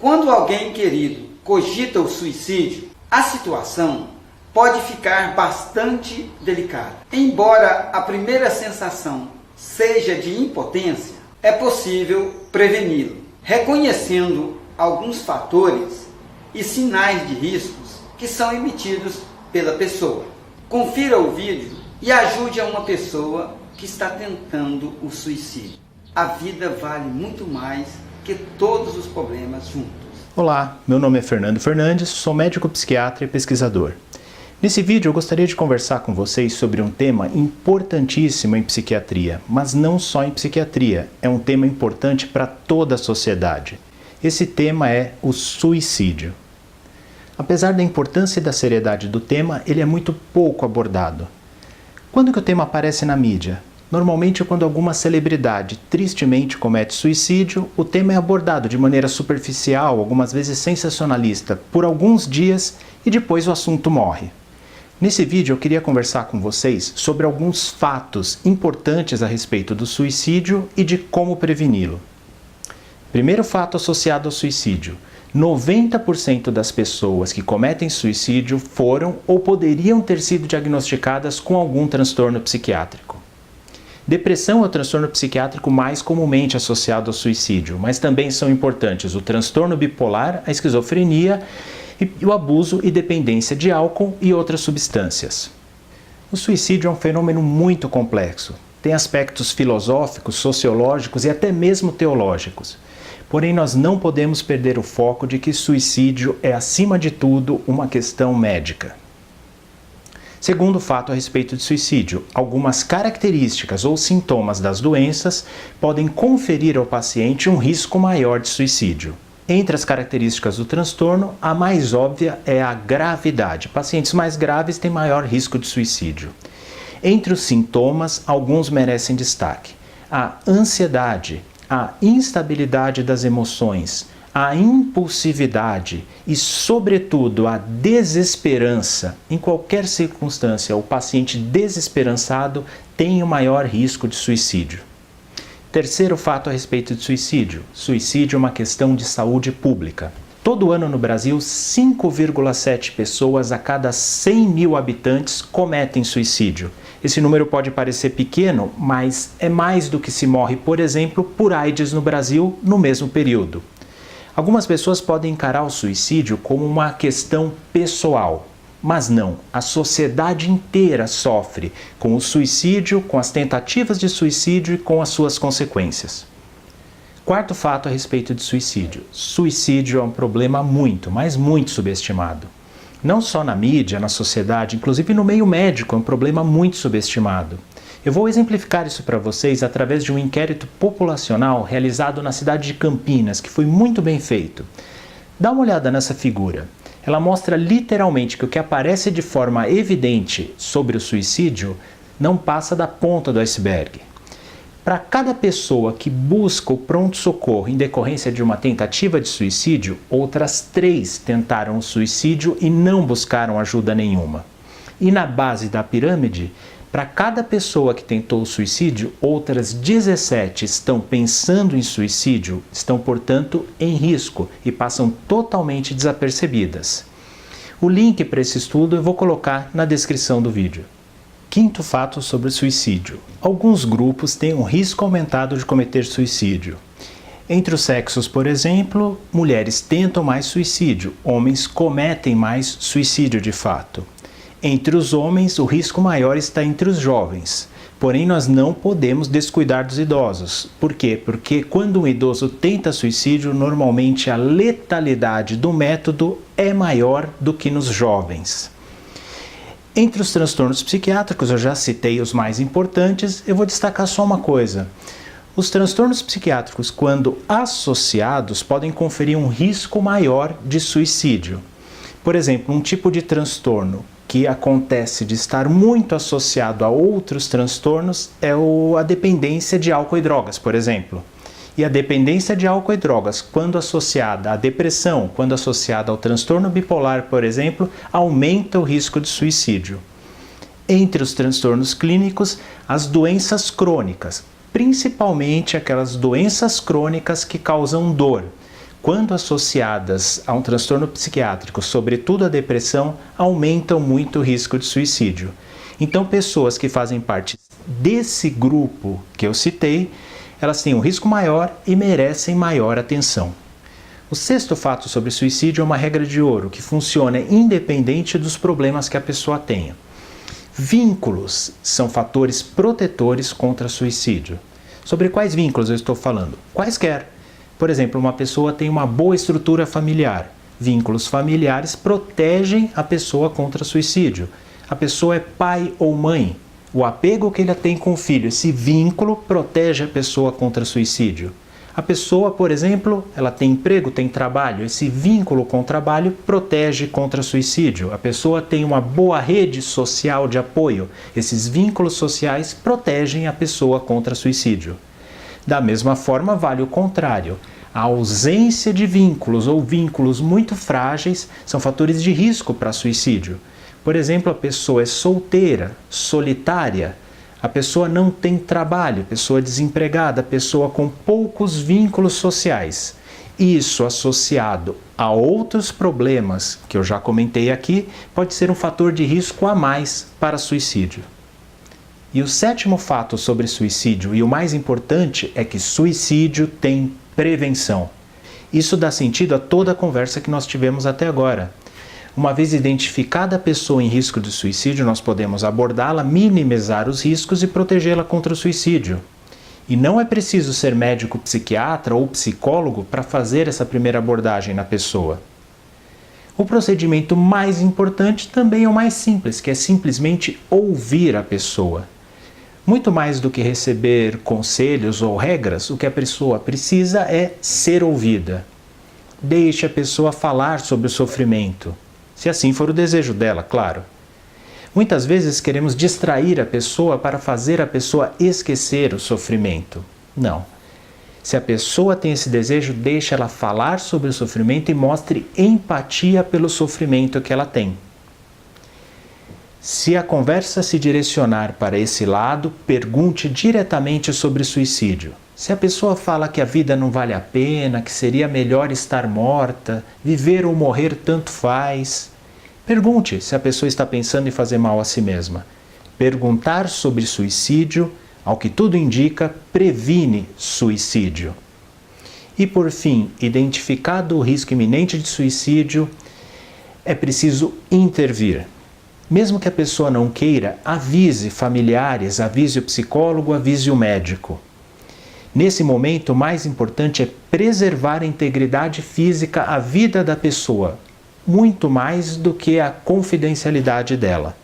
Quando alguém querido cogita o suicídio, a situação pode ficar bastante delicada. Embora a primeira sensação seja de impotência, é possível preveni-lo, reconhecendo alguns fatores e sinais de riscos que são emitidos pela pessoa. Confira o vídeo e ajude a uma pessoa que está tentando o suicídio. A vida vale muito mais que todos os problemas juntos. Olá, meu nome é Fernando Fernandes, sou médico psiquiatra e pesquisador. Nesse vídeo eu gostaria de conversar com vocês sobre um tema importantíssimo em psiquiatria, mas não só em psiquiatria, é um tema importante para toda a sociedade. Esse tema é o suicídio. Apesar da importância e da seriedade do tema, ele é muito pouco abordado. Quando que o tema aparece na mídia? Normalmente é quando alguma celebridade tristemente comete suicídio, o tema é abordado de maneira superficial, algumas vezes sensacionalista, por alguns dias e depois o assunto morre. Nesse vídeo eu queria conversar com vocês sobre alguns fatos importantes a respeito do suicídio e de como preveni-lo. Primeiro fato associado ao suicídio: 90% das pessoas que cometem suicídio foram ou poderiam ter sido diagnosticadas com algum transtorno psiquiátrico. Depressão é o transtorno psiquiátrico mais comumente associado ao suicídio, mas também são importantes o transtorno bipolar, a esquizofrenia e o abuso e dependência de álcool e outras substâncias. O suicídio é um fenômeno muito complexo. Tem aspectos filosóficos, sociológicos e até mesmo teológicos. Porém, nós não podemos perder o foco de que suicídio é, acima de tudo, uma questão médica. Segundo fato a respeito de suicídio, algumas características ou sintomas das doenças podem conferir ao paciente um risco maior de suicídio. Entre as características do transtorno, a mais óbvia é a gravidade. Pacientes mais graves têm maior risco de suicídio. Entre os sintomas, alguns merecem destaque: a ansiedade, a instabilidade das emoções, a impulsividade e, sobretudo, a desesperança. Em qualquer circunstância, o paciente desesperançado tem o maior risco de suicídio. Terceiro fato a respeito de suicídio: suicídio é uma questão de saúde pública. Todo ano no Brasil, 5,7 pessoas a cada 100 mil habitantes cometem suicídio. Esse número pode parecer pequeno, mas é mais do que se morre, por exemplo, por AIDS no Brasil no mesmo período. Algumas pessoas podem encarar o suicídio como uma questão pessoal, mas não. A sociedade inteira sofre com o suicídio, com as tentativas de suicídio e com as suas consequências. Quarto fato a respeito de suicídio: suicídio é um problema muito, mas muito subestimado. Não só na mídia, na sociedade, inclusive no meio médico, é um problema muito subestimado. Eu vou exemplificar isso para vocês através de um inquérito populacional realizado na cidade de Campinas, que foi muito bem feito. Dá uma olhada nessa figura. Ela mostra literalmente que o que aparece de forma evidente sobre o suicídio não passa da ponta do iceberg. Para cada pessoa que busca o pronto-socorro em decorrência de uma tentativa de suicídio, outras 3 tentaram o suicídio e não buscaram ajuda nenhuma. E na base da pirâmide, para cada pessoa que tentou o suicídio, outras 17 estão pensando em suicídio, estão, portanto, em risco e passam totalmente desapercebidas. O link para esse estudo eu vou colocar na descrição do vídeo. Quinto fato sobre o suicídio: alguns grupos têm um risco aumentado de cometer suicídio. Entre os sexos, por exemplo, mulheres tentam mais suicídio, homens cometem mais suicídio de fato. Entre os homens, o risco maior está entre os jovens. Porém, nós não podemos descuidar dos idosos. Por quê? Porque quando um idoso tenta suicídio, normalmente a letalidade do método é maior do que nos jovens. Entre os transtornos psiquiátricos, eu já citei os mais importantes, eu vou destacar só uma coisa. Os transtornos psiquiátricos, quando associados, podem conferir um risco maior de suicídio. Por exemplo, um tipo de transtorno que acontece de estar muito associado a outros transtornos é a dependência de álcool e drogas, por exemplo. E a dependência de álcool e drogas, quando associada à depressão, quando associada ao transtorno bipolar, por exemplo, aumenta o risco de suicídio. Entre os transtornos clínicos, as doenças crônicas, principalmente aquelas doenças crônicas que causam dor, quando associadas a um transtorno psiquiátrico, sobretudo a depressão, aumentam muito o risco de suicídio. Então, pessoas que fazem parte desse grupo que eu citei, elas têm um risco maior e merecem maior atenção. O sexto fato sobre suicídio é uma regra de ouro que funciona independente dos problemas que a pessoa tenha. Vínculos são fatores protetores contra suicídio. Sobre quais vínculos eu estou falando? Quaisquer. Por exemplo, uma pessoa tem uma boa estrutura familiar. Vínculos familiares protegem a pessoa contra suicídio. A pessoa é pai ou mãe. O apego que ele tem com o filho, esse vínculo protege a pessoa contra suicídio. A pessoa, por exemplo, ela tem emprego, tem trabalho. Esse vínculo com o trabalho protege contra suicídio. A pessoa tem uma boa rede social de apoio. Esses vínculos sociais protegem a pessoa contra suicídio. Da mesma forma, vale o contrário. A ausência de vínculos ou vínculos muito frágeis são fatores de risco para suicídio. Por exemplo, a pessoa é solteira, solitária. A pessoa não tem trabalho, pessoa desempregada, pessoa com poucos vínculos sociais. Isso associado a outros problemas que eu já comentei aqui, pode ser um fator de risco a mais para suicídio. E o sétimo fato sobre suicídio, e o mais importante, é que suicídio tem prevenção. Isso dá sentido a toda a conversa que nós tivemos até agora. Uma vez identificada a pessoa em risco de suicídio, nós podemos abordá-la, minimizar os riscos e protegê-la contra o suicídio. E não é preciso ser médico psiquiatra ou psicólogo para fazer essa primeira abordagem na pessoa. O procedimento mais importante também é o mais simples, que é simplesmente ouvir a pessoa. Muito mais do que receber conselhos ou regras, o que a pessoa precisa é ser ouvida. Deixe a pessoa falar sobre o sofrimento. Se assim for o desejo dela, claro. Muitas vezes queremos distrair a pessoa para fazer a pessoa esquecer o sofrimento. Não. Se a pessoa tem esse desejo, deixe ela falar sobre o sofrimento e mostre empatia pelo sofrimento que ela tem. Se a conversa se direcionar para esse lado, pergunte diretamente sobre suicídio. Se a pessoa fala que a vida não vale a pena, que seria melhor estar morta, viver ou morrer tanto faz, pergunte se a pessoa está pensando em fazer mal a si mesma. Perguntar sobre suicídio, ao que tudo indica, previne suicídio. E por fim, identificado o risco iminente de suicídio, é preciso intervir. Mesmo que a pessoa não queira, avise familiares, avise o psicólogo, avise o médico. Nesse momento, o mais importante é preservar a integridade física, a vida da pessoa, muito mais do que a confidencialidade dela.